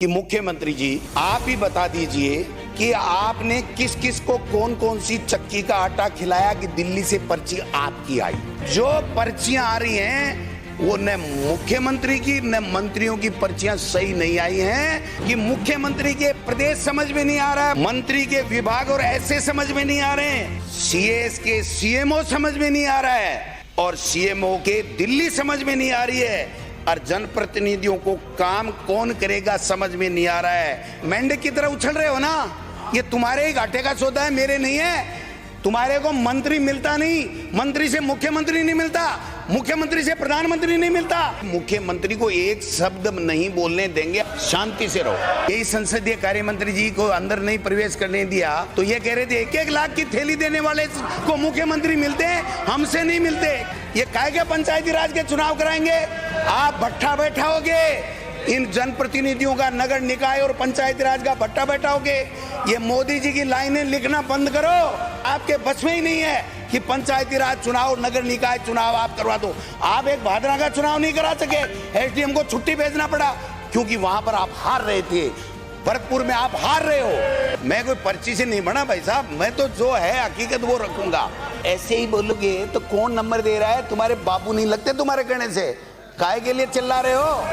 कि मुख्यमंत्री जी आप ही बता दीजिए कि आपने किस किस को कौन कौन सी चक्की का आटा खिलाया कि दिल्ली से पर्ची आपकी आई। जो पर्चियां आ रही हैं वो न मुख्यमंत्री की न मंत्रियों की पर्चियां सही नहीं आई हैं कि मुख्यमंत्री के प्रदेश समझ में नहीं आ रहा है, मंत्री के विभाग और ऐसे समझ में नहीं आ रहे हैं, सीएस के सीएमओ समझ में नहीं आ रहा है और सीएमओ के दिल्ली समझ में नहीं आ रही है और जनप्रतिनिधियों को काम कौन करेगा समझ में नहीं आ रहा है। मेंढक की तरह उछल रहे हो ना, ये तुम्हारे ही घाटे का सौदा है, मेरे नहीं है। तुम्हारे को मंत्री मिलता नहीं, मंत्री से मुख्यमंत्री नहीं मिलता, मुख्यमंत्री से प्रधानमंत्री नहीं मिलता। मुख्यमंत्री को एक शब्द नहीं बोलने देंगे, शांति से रहो। यही संसदीय कार्य मंत्री जी को अंदर नहीं प्रवेश करने दिया तो ये कह रहे थे 1-1 लाख की थैली देने वाले को मुख्यमंत्री मिलते हैं, हमसे नहीं मिलते। ये काहे के पंचायती राज के चुनाव कराएंगे? आप भट्ठा बैठाओगे, इन जनप्रतिनिधियों का नगर निकाय और पंचायती राज का भट्टा बैठाओगे। ये मोदी जी की लाइनें लिखना बंद करो, आपके बस में ही नहीं है कि पंचायती राज चुनाव नगर निकाय चुनाव आप करवा दो। आप एक भादरा का चुनाव नहीं करा सके, एसडीएम को छुट्टी भेजना पड़ा क्योंकि वहां पर आप हार रहे थे, भरतपुर में आप हार रहे हो। मैं कोई पर्ची से नहीं बना भाई साहब, मैं तो जो है हकीकत वो रखूंगा। ऐसे ही बोलोगे तो कौन नंबर दे रहा है? तुम्हारे बाबू नहीं लगते तुम्हारे कहने से, काहे के लिए चिल्ला रहे हो?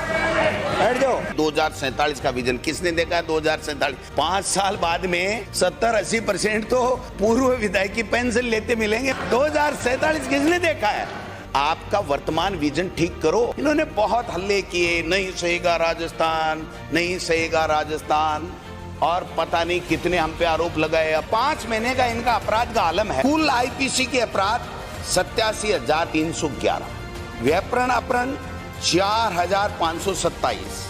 बैठ जाओ। 2047 का विजन किसने देखा है? 2047 5 साल बाद में 70-80% तो पूर्व विधायक की पेंशन लेते मिलेंगे। 2047 किसने देखा है? आपका वर्तमान विजन ठीक करो। इन्होंने बहुत हल्ले किए, नहीं सहेगा राजस्थान, नहीं सहेगा राजस्थान, और पता नहीं कितने हम पे आरोप लगाए। 5 महीने का इनका अपराध का आलम है। कुल आईपीसी के अपराध 87,311, व्यापरण अपहरण 4,527,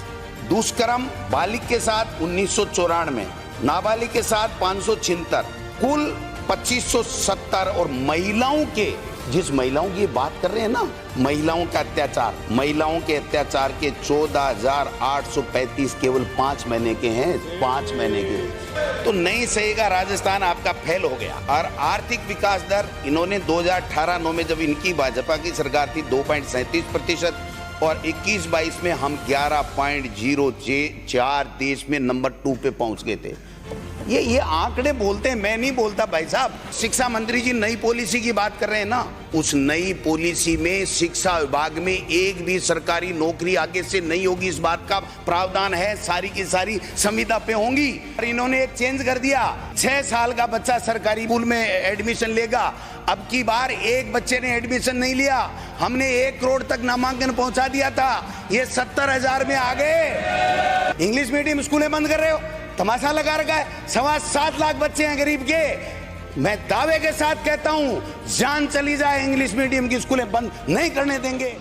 दुष्कर्म बालिग के साथ 1994, नाबालिग के साथ 576, कुल 2570। और महिलाओं के, जिस महिलाओं की बात कर रहे हैं ना, महिलाओं का अत्याचार, महिलाओं के अत्याचार के 14,835 केवल 5 महीने के हैं, 5 महीने के। तो नहीं सहेगा राजस्थान आपका फेल हो गया। और आर्थिक विकास दर इन्होंने 2018-9 में जब इनकी भाजपा की सरकार थी 2.37% और 21-22 में हम 11.04 देश में नंबर 2 पे पहुंच गए थे। ये आंकड़े बोलते हैं, मैं नहीं बोलता भाई साहब। शिक्षा मंत्री जी नई पॉलिसी की बात कर रहे हैं ना, उस नई पॉलिसी में शिक्षा विभाग में एक भी सरकारी नौकरी आगे से नहीं होगी, इस बात का प्रावधान है। सारी की सारी संविदा पे होंगी। और इन्होंने एक चेंज कर दिया, 6 साल का बच्चा सरकारी स्कूल में एडमिशन लेगा। अब की बार एक बच्चे ने एडमिशन नहीं लिया, हमने 1 करोड़ तक नामांकन पहुंचा दिया था, ये 70,000 में आ गए। इंग्लिश मीडियम स्कूलें बंद कर रहे हो, तमाशा लगा रखा है। 7.25 लाख बच्चे हैं गरीब के। मैं दावे के साथ कहता हूं, जान चली जाए इंग्लिश मीडियम की स्कूलें बंद नहीं करने देंगे।